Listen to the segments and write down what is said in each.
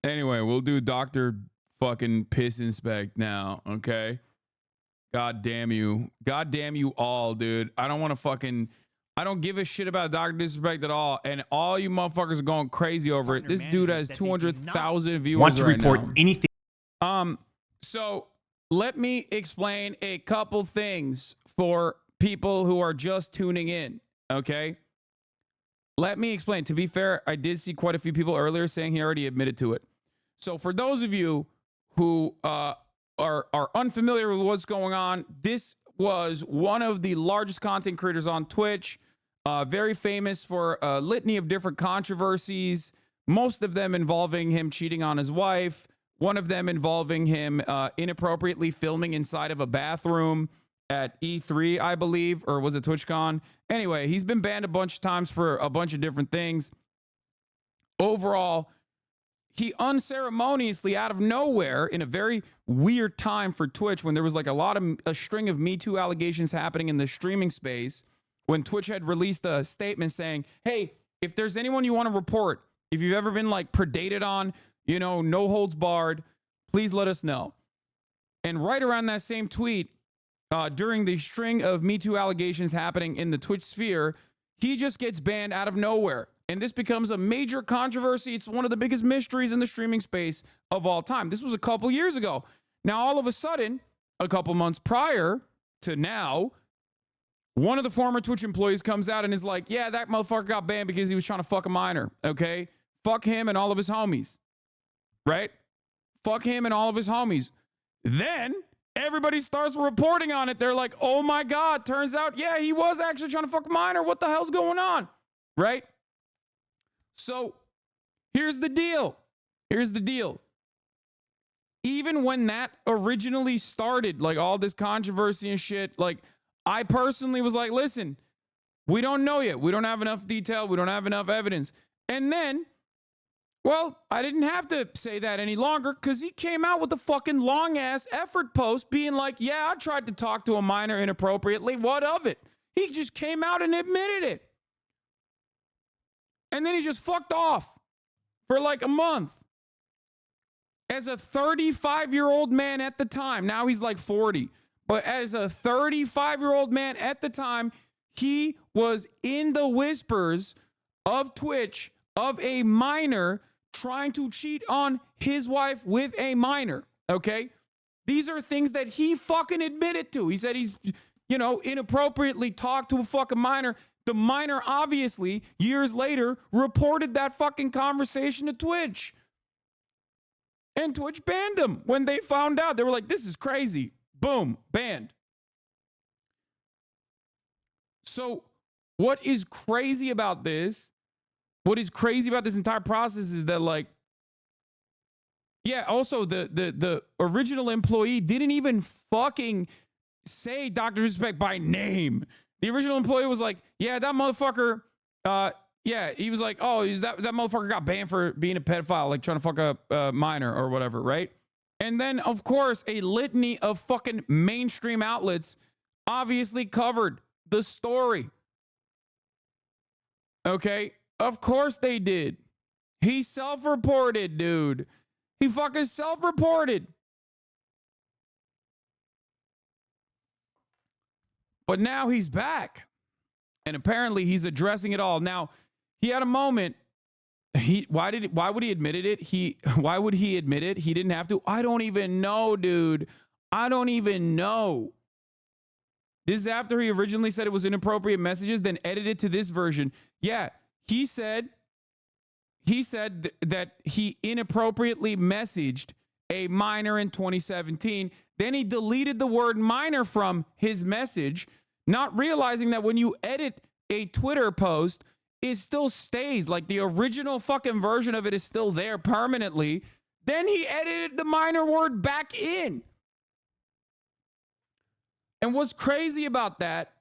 Anyway, we'll do Dr. fucking Piss Inspect now, okay? God damn you. God damn you all, dude. I don't want to fucking... I don't give a shit about Dr. Disrespect at all. And all you motherfuckers are going crazy over it. This dude has 200,000 viewers Want to right report now. anything? So let me explain a couple things for people who are just tuning in, okay? Let me explain. To be fair, I did see quite a few people earlier saying he already admitted to it. So for those of you who are unfamiliar with what's going on, this was one of the largest content creators on Twitch, very famous for a litany of different controversies, most of them involving him cheating on his wife, one of them involving him inappropriately filming inside of a bathroom at E3, I believe, or was it TwitchCon? Anyway, he's been banned a bunch of times for a bunch of different things. Overall, he unceremoniously, out of nowhere, in a very weird time for Twitch, when there was like a string of Me Too allegations happening in the streaming space, when Twitch had released a statement saying, hey, if there's anyone you want to report, if you've ever been like predated on, you know, no holds barred, please let us know. And right around that same tweet, during the string of Me Too allegations happening in the Twitch sphere, he just gets banned out of nowhere. And this becomes a major controversy. It's one of the biggest mysteries in the streaming space of all time. This was a couple years ago. Now, all of a sudden, a couple months prior to now, one of the former Twitch employees comes out and is like, yeah, that motherfucker got banned because he was trying to fuck a minor, okay? Fuck him and all of his homies, right? Fuck him and all of his homies. Then everybody starts reporting on it. They're like, oh my God, turns out, yeah, he was actually trying to fuck a minor. What the hell's going on, right? So here's the deal. Here's the deal. Even when that originally started, like all this controversy and shit, like I personally was like, listen, we don't know yet. We don't have enough detail. We don't have enough evidence. And then, well, I didn't have to say that any longer because he came out with a fucking long ass effort post being like, yeah, I tried to talk to a minor inappropriately. What of it? He just came out and admitted it. And then he just fucked off for like a month. As a 35-year-old man at the time, now he's like 40, but as a 35-year-old man at the time, he was in the whispers of Twitch of a minor trying to cheat on his wife with a minor, okay? These are things that he fucking admitted to. He said he's, you know, inappropriately talked to a fucking minor. The minor, obviously, years later, reported that fucking conversation to Twitch. And Twitch banned him when they found out. They were like, this is crazy. Boom, banned. So what is crazy about this? What is crazy about this entire process is that, like, yeah, also the original employee didn't even fucking say Dr. Disrespect by name. The original employee was like, yeah, that motherfucker, yeah, he was like, oh, that motherfucker got banned for being a pedophile, like trying to fuck a minor or whatever, right? And then, of course, a litany of fucking mainstream outlets obviously covered the story. Okay? Of course they did. He self-reported, dude. He fucking self-reported. But now he's back. And apparently he's addressing it all. Now, he had a moment. Why would he admit it? Why would he admit it? He didn't have to. I don't even know, dude. I don't even know. This is after he originally said it was inappropriate messages, then edited to this version. Yeah, he said that he inappropriately messaged a minor in 2017. Then he deleted the word minor from his message, not realizing that when you edit a Twitter post, it still stays. Like the original fucking version of it is still there permanently. Then he edited the minor word back in. And what's crazy about that,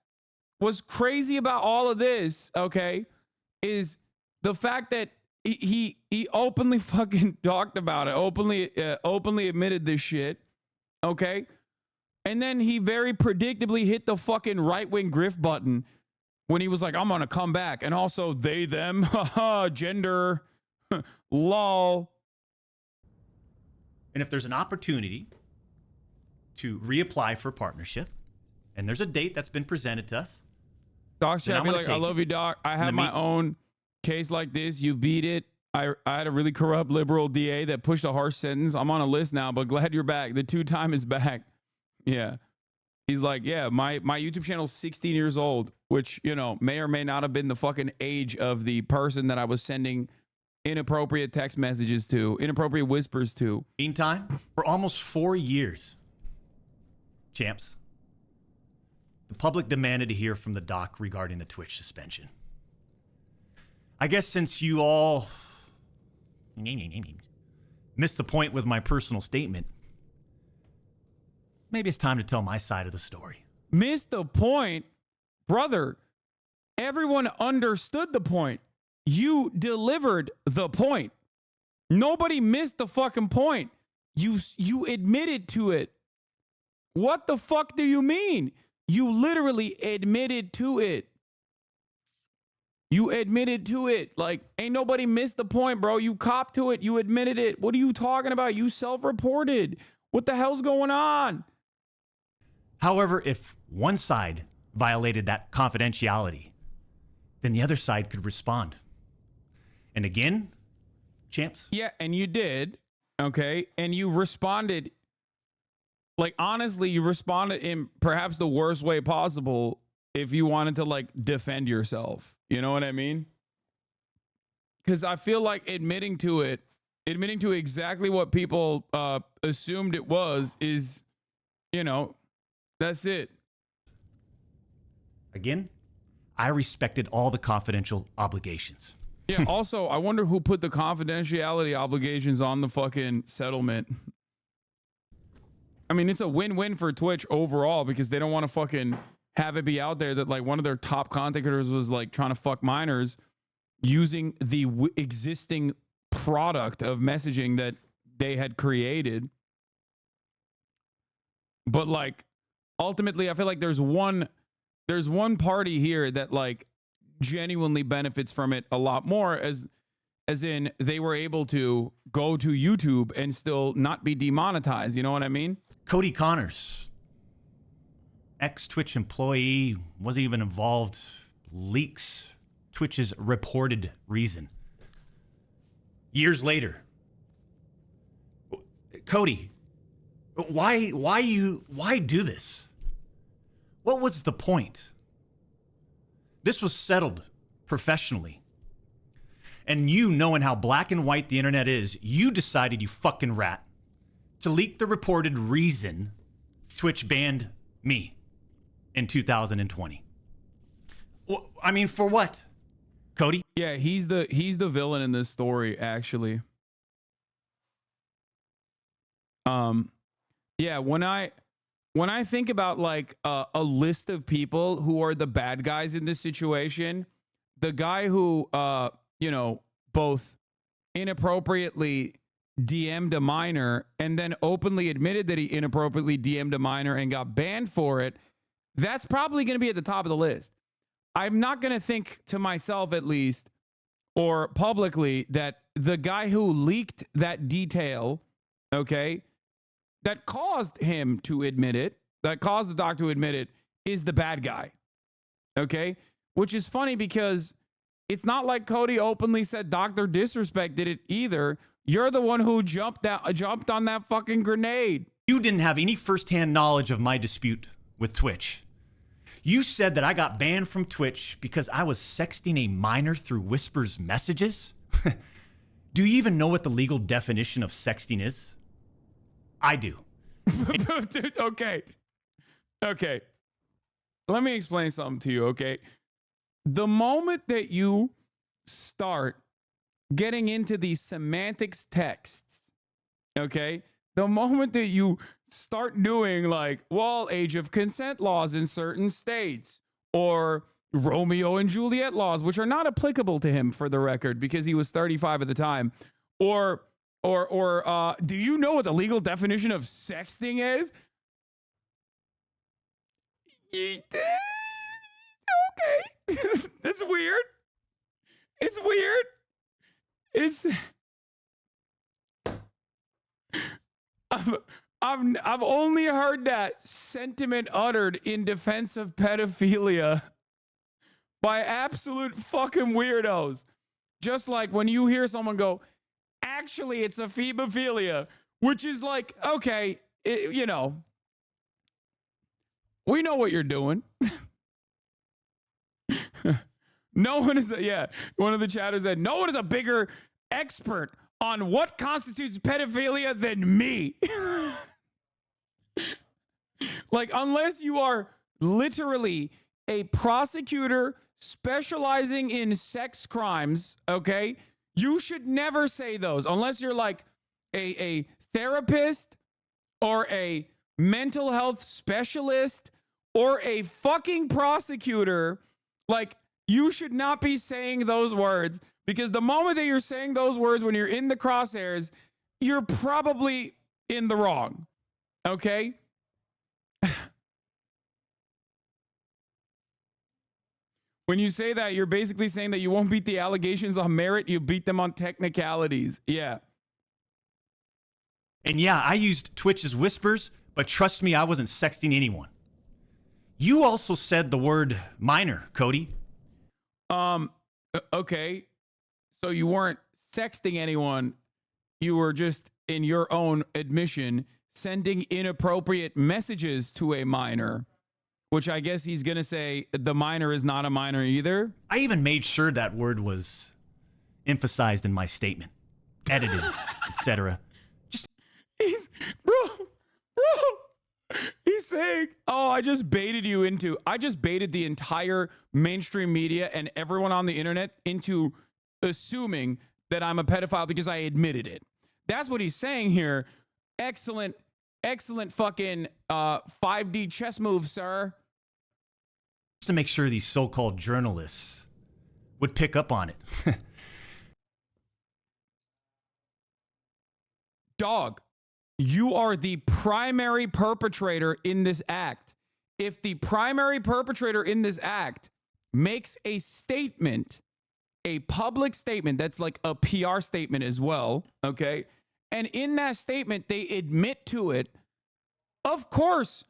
what's crazy about all of this, okay, is the fact that he openly fucking talked about it, openly admitted this shit, okay? And then he very predictably hit the fucking right-wing grift button when he was like, I'm gonna come back. And also they, them, gender, lol. And if there's an opportunity to reapply for partnership, and there's a date that's been presented to us, Doc then I'm Chat be gonna like, I take love it. you, Doc. I In the have my mean- own case like this. You beat it. I had a really corrupt liberal DA that pushed a harsh sentence. I'm on a list now, but glad you're back. The 2-time is back. Yeah. He's like, yeah, my YouTube channel's 16 years old, which, you know, may or may not have been the fucking age of the person that I was sending inappropriate text messages to, inappropriate whispers to. Meantime, for almost 4 years, champs, the public demanded to hear from the doc regarding the Twitch suspension. I guess since you all missed the point with my personal statement, maybe it's time to tell my side of the story. Missed the point? Brother, everyone understood the point. You delivered the point. Nobody missed the fucking point. You admitted to it. What the fuck do you mean? You literally admitted to it. You admitted to it. Like, ain't nobody missed the point, bro. You copped to it. You admitted it. What are you talking about? You self-reported. What the hell's going on? However, if one side violated that confidentiality, then the other side could respond. And again, champs, Yeah, and you did. Okay. And you responded. Like, honestly, you responded in perhaps the worst way possible if you wanted to, like, defend yourself. You know what I mean? Because I feel like admitting to exactly what people assumed it was is, you know, that's it. again, I respected all the confidential obligations. Yeah. Also, I wonder who put the confidentiality obligations on the fucking settlement. I mean, it's a win-win for Twitch overall because they don't want to fucking have it be out there that like one of their top content creators was like trying to fuck minors using the existing product of messaging that they had created. But like ultimately, I feel like there's one party here that like genuinely benefits from it a lot more, as in they were able to go to YouTube and still not be demonetized. You know what I mean? Cody Connors, ex-Twitch employee, wasn't even involved, leaks Twitch's reported reason. Years later, Cody, why do this? What was the point? This was settled professionally. And you, knowing how black and white the internet is, you decided, you fucking rat, to leak the reported reason Twitch banned me in 2020. I mean, for what, Cody? Yeah, he's the villain in this story, actually. Yeah, when I think about like a list of people who are the bad guys in this situation, the guy who you know, both inappropriately DM'd a minor and then openly admitted that he inappropriately DM'd a minor and got banned for it, that's probably going to be at the top of the list. I'm not going to think to myself, at least, or publicly, that the guy who leaked that detail, okay, that caused him to admit it, that caused the doc to admit it, is the bad guy. Okay? Which is funny because it's not like Cody openly said Dr. Disrespect did it either. You're the one who jumped on that fucking grenade. You didn't have any firsthand knowledge of my dispute with Twitch. You said that I got banned from Twitch because I was sexting a minor through Whisper's messages? Do you even know what the legal definition of sexting is? I do. Dude, okay. Let me explain something to you, okay? The moment that you start getting into these semantics texts, okay? The moment that you start doing like, well, age of consent laws in certain states, or Romeo and Juliet laws, which are not applicable to him for the record because he was 35 at the time, or do you know what the legal definition of sexting is? Okay. That's weird. It's weird. It's I've only heard that sentiment uttered in defense of pedophilia by absolute fucking weirdos. Just like when you hear someone go, actually, it's a phebophilia, which is like, okay, you know, we know what you're doing. No one is, one of the chatters said, no one is a bigger expert on what constitutes pedophilia than me. Like, unless you are literally a prosecutor specializing in sex crimes, okay, you should never say those unless you're like a therapist or a mental health specialist or a fucking prosecutor. Like, you should not be saying those words, because the moment that you're saying those words when you're in the crosshairs, you're probably in the wrong. Okay? When you say that, you're basically saying that you won't beat the allegations on merit, you beat them on technicalities. Yeah. And yeah, I used Twitch as whispers, but trust me, I wasn't sexting anyone. You also said the word minor, Cody. Okay. So you weren't sexting anyone. You were just, in your own admission, sending inappropriate messages to a minor, which I guess he's going to say the minor is not a minor either. I even made sure that word was emphasized in my statement, edited, etc. He's, bro, he's saying, oh, I just baited the entire mainstream media and everyone on the internet into assuming that I'm a pedophile because I admitted it. That's what he's saying here. Excellent fucking 5D chess move, sir. Just to make sure these so-called journalists would pick up on it. Dog, you are the primary perpetrator in this act. If the primary perpetrator in this act makes a statement, a public statement, that's like a PR statement as well, okay? And in that statement, they admit to it. Of course,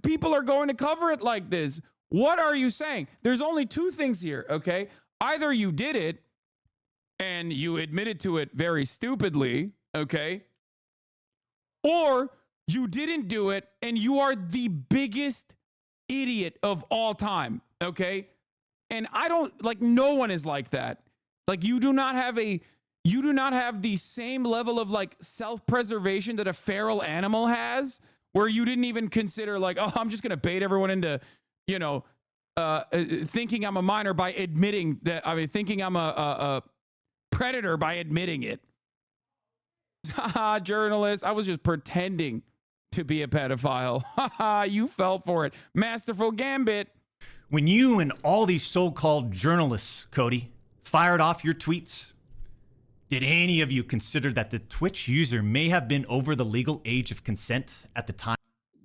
people are going to cover it like this. What are you saying? There's only two things here, okay? Either you did it and you admitted to it very stupidly, okay? Or you didn't do it and you are the biggest idiot of all time, okay? And I don't, like, no one is like that. Like, you do not have the same level of, like, self-preservation that a feral animal has, where you didn't even consider, like, oh, I'm just going to bait everyone into, you know, thinking I'm a minor by admitting that, thinking I'm a predator by admitting it. Haha, journalist, I was just pretending to be a pedophile. Haha, you fell for it. Masterful gambit. When you and all these so-called journalists, Cody, fired off your tweets, did any of you consider that the Twitch user may have been over the legal age of consent at the time?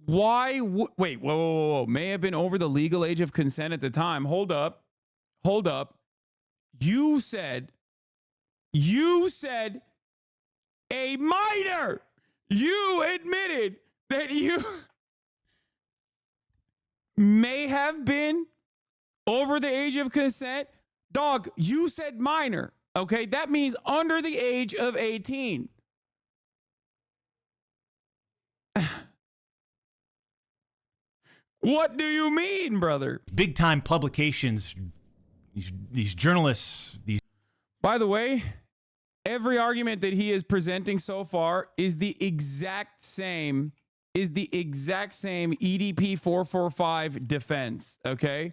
Why? Wait, whoa. May have been over the legal age of consent at the time. Hold up. You said a minor. You admitted that you may have been over the age of consent. Dog, you said minor. Okay, that means under the age of 18. What do you mean, brother? Big time publications, these journalists, these. By the way, every argument that he is presenting so far is the exact same EDP 445 defense, okay?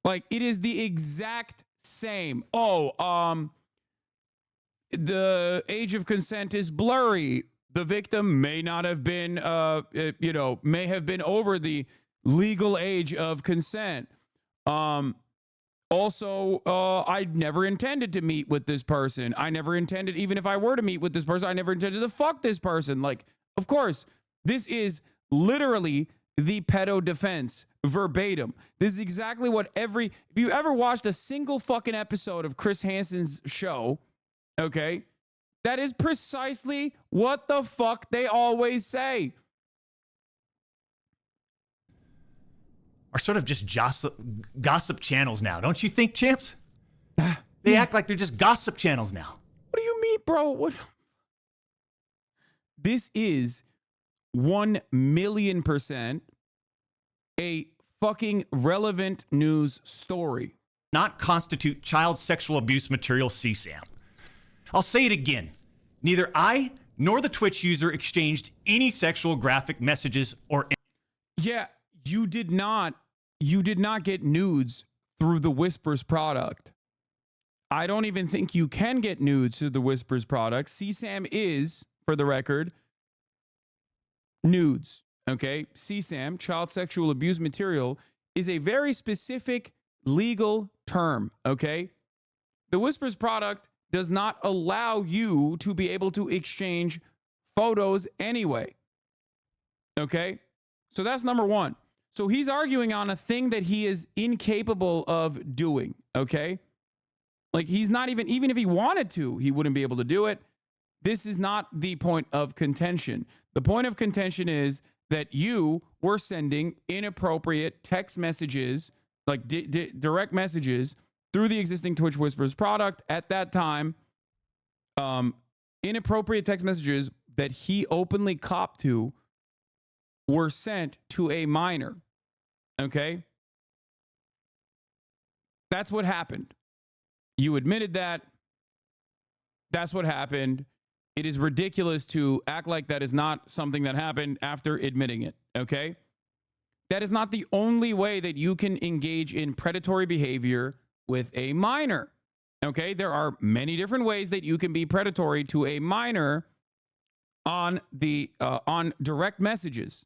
Like, it is the exact same. Oh, the age of consent is blurry. The victim may not have been, may have been over the legal age of consent. Also, I never intended to meet with this person. I never intended, even if I were to meet with this person, I never intended to fuck this person. Like, of course, this is literally the pedo defense verbatim. This is exactly what if you ever watched a single fucking episode of Chris Hansen's show, okay, That is precisely what the fuck they always say. Are sort of just gossip channels now, don't you think, champs? They act like they're just gossip channels now. What do you mean, bro? What? This is 1,000,000% a fucking relevant news story. Not constitute child sexual abuse material, CSAM. I'll say it again. Neither I nor the Twitch user exchanged any sexual graphic messages or... Yeah, you did not get nudes through the Whispers product. I don't even think you can get nudes through the Whispers product. CSAM is, for the record, nudes. Okay? CSAM, child sexual abuse material, is a very specific legal term. Okay? The Whispers product does not allow you to be able to exchange photos anyway. Okay? So that's number one. So he's arguing on a thing that he is incapable of doing. Okay? Like, he's not even if he wanted to, he wouldn't be able to do it. This is not the point of contention. The point of contention is that you were sending inappropriate text messages, like direct messages, through the existing Twitch Whispers product at that time. Inappropriate text messages that he openly copped to were sent to a minor. Okay? That's what happened. You admitted that. That's what happened. It is ridiculous to act like that is not something that happened after admitting it, okay? That is not the only way that you can engage in predatory behavior with a minor, okay? There are many different ways that you can be predatory to a minor on direct messages.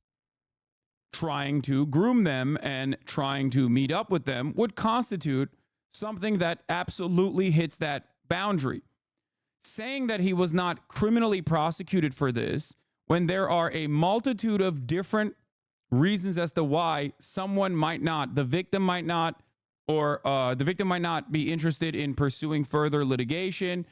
Trying to groom them and trying to meet up with them would constitute something that absolutely hits that boundary. Saying that he was not criminally prosecuted for this when there are a multitude of different reasons as to why someone might not, the victim might not be interested in pursuing further litigation.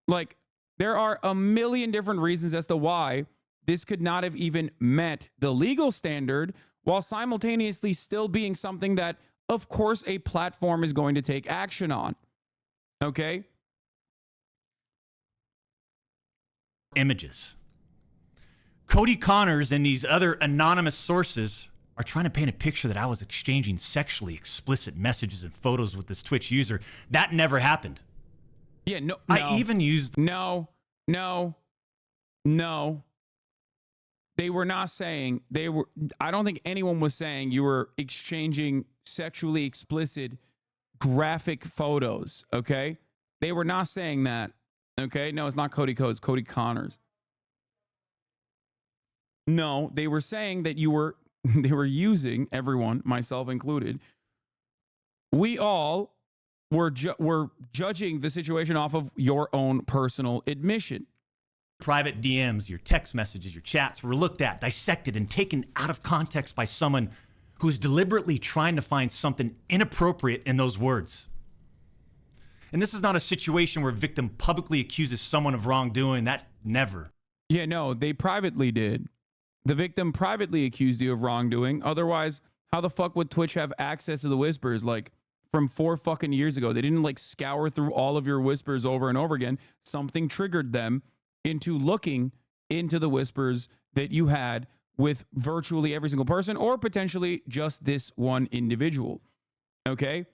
Like, there are a million different reasons as to why this could not have even met the legal standard while simultaneously still being something that, of course, a platform is going to take action on. Okay? Images. Cody Connors and these other anonymous sources are trying to paint a picture that I was exchanging sexually explicit messages and photos with this Twitch user. That never happened. Yeah, no. I even used... No. They were not saying, I don't think anyone was saying you were exchanging sexually explicit graphic photos, okay? They were not saying that, okay? No, it's not Cody Codes, Cody Connors. No, they were saying that they were using, everyone, myself included, we all were judging the situation off of your own personal admission. Private DMs, your text messages, your chats were looked at, dissected, and taken out of context by someone who's deliberately trying to find something inappropriate in those words. And this is not a situation where a victim publicly accuses someone of wrongdoing. That never. Yeah, no, they privately did. The victim privately accused you of wrongdoing. Otherwise, how the fuck would Twitch have access to the Whispers, like, from 4 fucking years ago? They didn't, like, scour through all of your Whispers over and over again. Something triggered them into looking into the Whispers that you had with virtually every single person, or potentially just this one individual. Okay?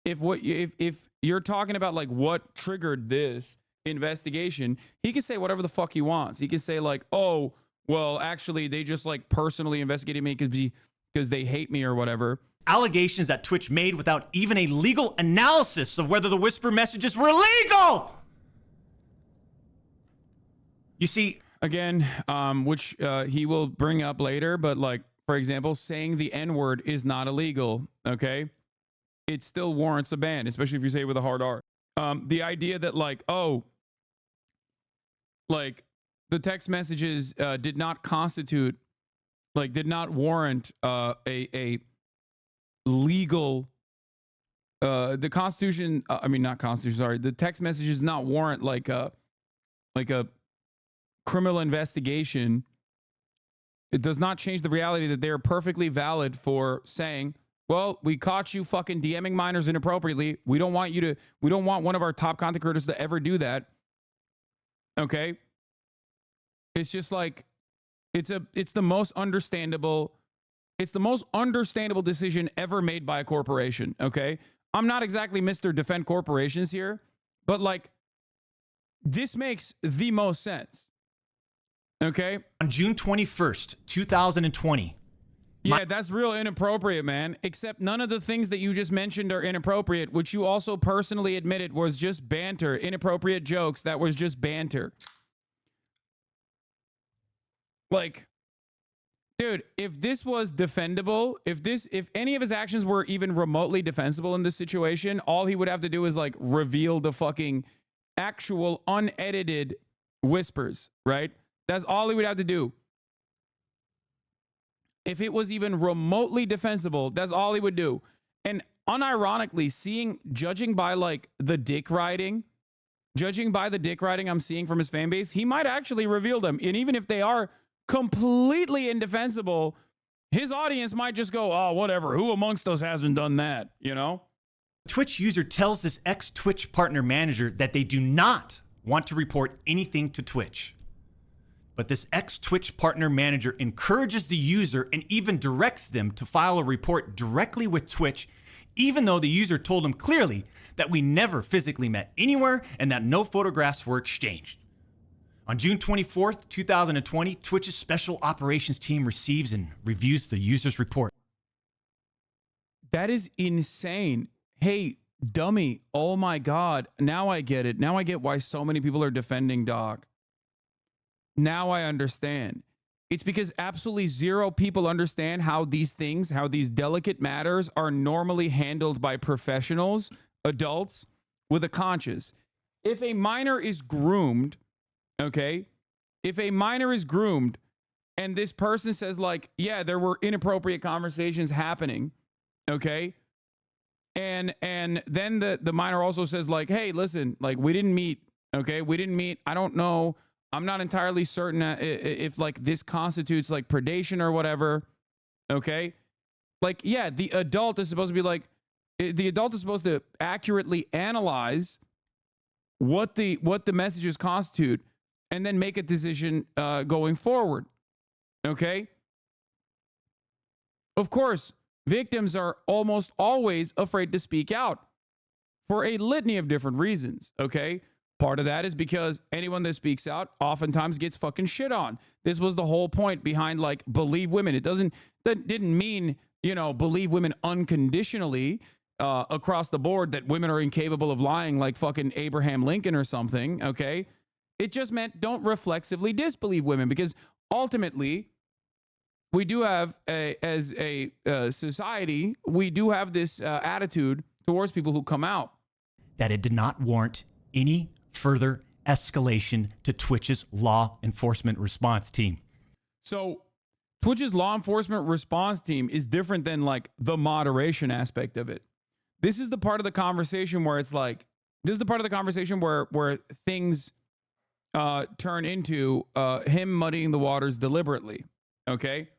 If you're talking about, like, what triggered this investigation, he can say whatever the fuck he wants. He can say, like, oh, well, actually, they just, like, personally investigated me because they hate me or whatever. Allegations that Twitch made without even a legal analysis of whether the Whisper messages were legal. You see, again, which he will bring up later, but, like, for example, saying the N-word is not illegal, okay? It still warrants a ban, especially if you say it with a hard R. The idea that, like, oh, like, the text messages did not warrant a legal, the Constitution, not Constitution, sorry, the text messages did not warrant, like a criminal investigation, it does not change the reality that they are perfectly valid for saying, well, we caught you fucking DMing minors inappropriately. We don't want one of our top content creators to ever do that. Okay. It's just like, it's the most understandable decision ever made by a corporation. Okay. I'm not exactly Mr. Defend Corporations here, but like, this makes the most sense. Okay. On June 21st, 2020. Yeah, that's real inappropriate, man. Except none of the things that you just mentioned are inappropriate, which you also personally admitted was just banter, inappropriate jokes. That was just banter. Like, dude, if this was defendable, if any of his actions were even remotely defensible in this situation, all he would have to do is like reveal the fucking actual unedited whispers, right? That's all he would have to do. If it was even remotely defensible, that's all he would do. And unironically, judging by the dick riding I'm seeing from his fan base, he might actually reveal them. And even if they are completely indefensible, his audience might just go, oh, whatever. Who amongst us hasn't done that? You know? Twitch user tells this ex-Twitch partner manager that they do not want to report anything to Twitch. But this ex-Twitch partner manager encourages the user and even directs them to file a report directly with Twitch, even though the user told him clearly that we never physically met anywhere and that no photographs were exchanged. On June 24th, 2020, Twitch's special operations team receives and reviews the user's report. That is insane. Hey, dummy. Oh my God. Now I get it. Now I get why so many people are defending Doc. Now I understand. It's because absolutely zero people understand how these things, how these delicate matters are normally handled by professionals, adults with a conscience. If a minor is groomed, okay, if a minor is groomed and this person says like, yeah, there were inappropriate conversations happening, okay, and then the minor also says like, hey, listen, like we didn't meet, okay, we didn't meet. I don't know. I'm not entirely certain if like this constitutes like predation or whatever. Okay. Like, yeah, the adult is supposed to be like, the adult is supposed to accurately analyze what the messages constitute and then make a decision going forward. Okay. Of course, victims are almost always afraid to speak out for a litany of different reasons. Okay. Part of that is because anyone that speaks out oftentimes gets fucking shit on. This was the whole point behind like believe women. That didn't mean, you know, believe women unconditionally across the board, that women are incapable of lying like fucking Abraham Lincoln or something. Okay. It just meant don't reflexively disbelieve women, because ultimately we do have as a society, we do have this attitude towards people who come out. That it did not warrant any further escalation to Twitch's law enforcement response team. So Twitch's law enforcement response team is different than like the moderation aspect of it. This is the part of the conversation where it's like, this is the part of the conversation where things turn into him muddying the waters deliberately. Okay.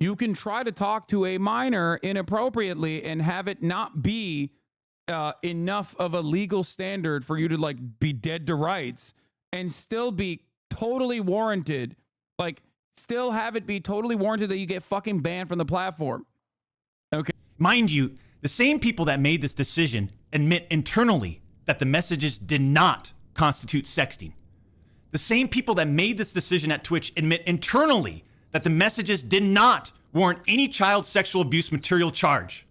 You can try to talk to a minor inappropriately and have it not be enough of a legal standard for you to like be dead to rights, and still be totally warranted, like still have it be totally warranted that you get fucking banned from the platform. Okay. Mind you, the same people that made this decision admit internally that the messages did not constitute sexting. The same people that made this decision at Twitch admit internally that the messages did not warrant any child sexual abuse material charge.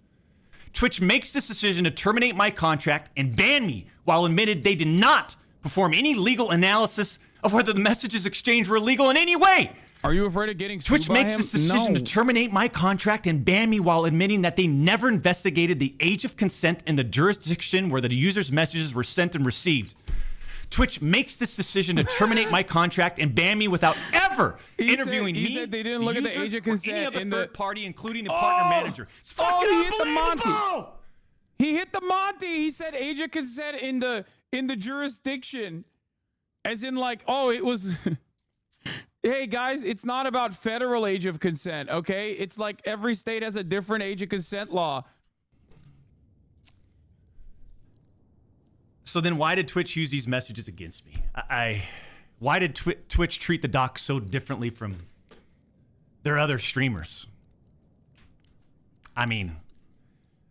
Twitch makes this decision to terminate my contract and ban me while admitted they did not perform any legal analysis of whether the messages exchanged were illegal in any way. Are you afraid of getting sued Twitch by makes him? this decision No. to terminate my contract and ban me while admitting that they never investigated the age of consent in the jurisdiction where the user's messages were sent and received. Twitch makes this decision to terminate my contract and ban me without ever interviewing me. He said they didn't look at the age of consent or any other in third the party, including the partner manager. It's fucking he hit the unbelievable. Monty. He hit the Monty. He said age of consent in in the jurisdiction, as in like, oh, it was. Hey guys, it's not about federal age of consent, okay? It's like every state has a different age of consent law. So then why did Twitch use these messages against me? Why did Twitch treat the doc so differently from their other streamers? I mean,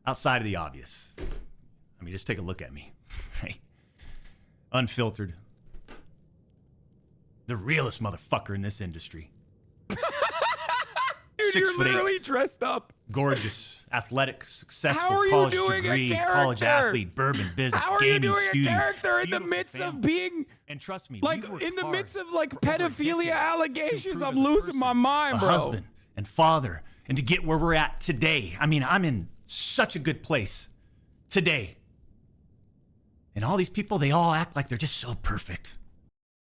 outside of the obvious. I mean, just take a look at me. Right? Unfiltered. The realest motherfucker in this industry. Dude, 6 you're foot literally 8, gorgeous, gorgeous, athletic, successful, How are you college doing a degree, character? college athlete, bourbon business, How are you gaming doing student, a character in the beautiful midst family. of being And trust me, like we worked in the hard midst of like for over a pedophilia decade to allegations? improve I'm as a losing person, my mind, a bro. husband and father, and to get where we're at today. I mean, I'm in such a good place today. And all these people, they all act like they're just so perfect.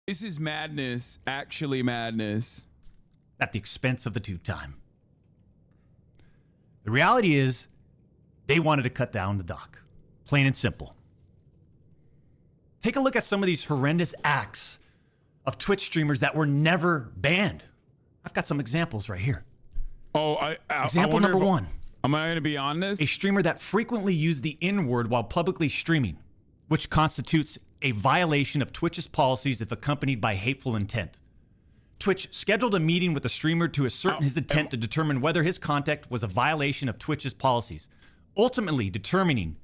This is madness, actually madness. At the expense of the tube time. The reality is, they wanted to cut down the doc. Plain and simple. Take a look at some of these horrendous acts of Twitch streamers that were never banned. I've got some examples right here. Oh, Example number 1. Am I going to be on this? A streamer that frequently used the N-word while publicly streaming, which constitutes a violation of Twitch's policies if accompanied by hateful intent. Twitch scheduled a meeting with the streamer to ascertain his intent to determine whether his conduct was a violation of Twitch's policies, ultimately determining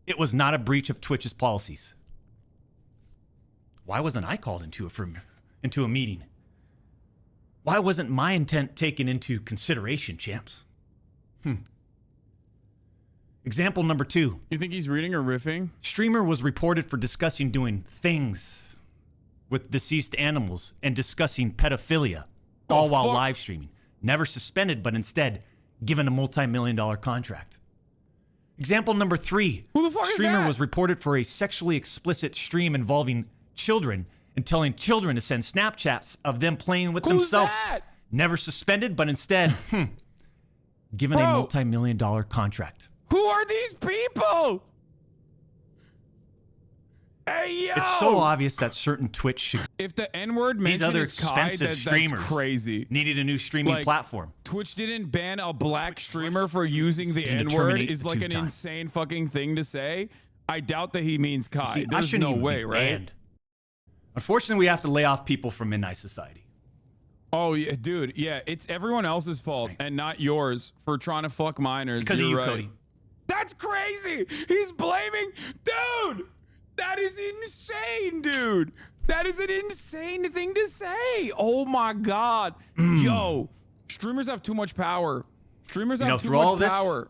it was not a breach of Twitch's policies. Why wasn't I called into a meeting? Why wasn't my intent taken into consideration, champs? Example number 2. You think he's reading or riffing? Streamer was reported for discussing doing things with deceased animals and discussing pedophilia, all while live streaming. Never suspended, but instead given a multi-million-dollar contract. Example number 3. Who the fuck is Streamer that? was reported for a sexually explicit stream involving children and telling children to send Snapchats of them playing with Who's themselves. that? Never suspended, but instead given a Bro. multi-million-dollar contract. Who are these people? Hey, yo! It's so obvious that certain Twitch should If the N-word these mention other is Kai, expensive streamers that's crazy. needed a new streaming Like, platform. Twitch didn't ban a black streamer for using the to N-word terminate is the like tube an time. insane fucking thing to say. I doubt that he means Kai. See, I There's shouldn't no even way, be right? banned. Unfortunately, we have to lay off people from Midnight Society. Oh, yeah, dude. Yeah, it's everyone else's fault and not yours for trying to fuck minors. Because of You're you, right. Cody. That's crazy. He's blaming. Dude, that is insane, dude. That is an insane thing to say. Oh, my God. Yo, streamers have too much power. Streamers have too through all much this, power.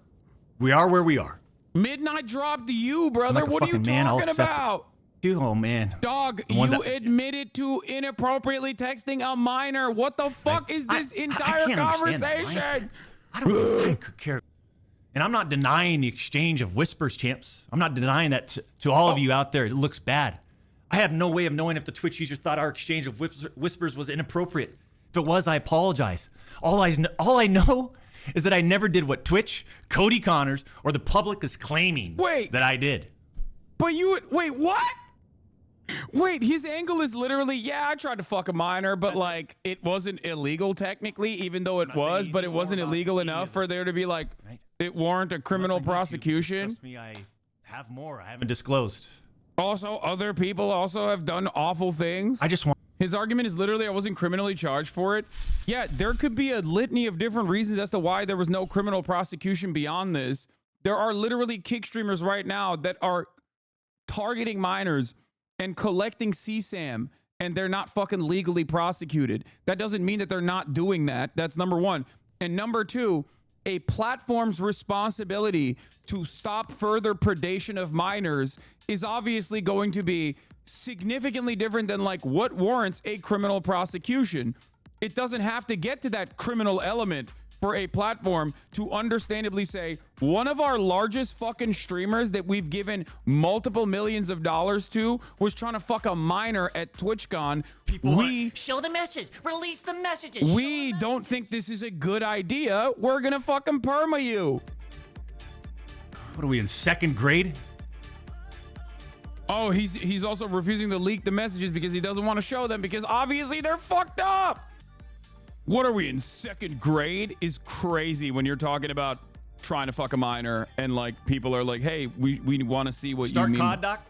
We are where we are. Midnight dropped to you, brother. like a What are you fucking man, I'll talking accept it. about? Dude, oh, man. Dog, The you ones that- admitted to inappropriately texting a minor. What the fuck is this entire can't understand that conversation? I don't could care. And I'm not denying the exchange of whispers, champs. I'm not denying that to all of you out there. It looks bad. I have no way of knowing if the Twitch user thought our exchange of whispers was inappropriate. If it was, I apologize. All I know is that I never did what Twitch, Cody Connors, or the public is claiming that I did. But wait, what? Wait, his angle is literally, yeah, I tried to fuck a minor, but like it wasn't illegal technically, even though it was, but it wasn't illegal enough for there to be like it warrant a criminal prosecution. Trust me, I have more. I haven't disclosed. Also, other people also have done awful things. I just want. His argument is literally, I wasn't criminally charged for it. Yeah, there could be a litany of different reasons as to why there was no criminal prosecution beyond this. There are literally kick streamers right now that are targeting minors and collecting CSAM, and they're not fucking legally prosecuted. That doesn't mean that they're not doing that. That's number 1. And number 2, a platform's responsibility to stop further predation of minors is obviously going to be significantly different than like what warrants a criminal prosecution. It doesn't have to get to that criminal element for a platform to understandably say one of our largest fucking streamers that we've given multiple millions of dollars to was trying to fuck a minor at TwitchCon. We show the message, release the messages. we don't think this is a good idea. We're gonna fucking perma you. What are we in 2nd grade? Oh, he's also refusing to leak the messages because he doesn't want to show them because obviously they're fucked up. What are we in 2nd grade? Is crazy when you're talking about trying to fuck a minor and like people are like, hey, we want to see what Start you mean. COD, Doc.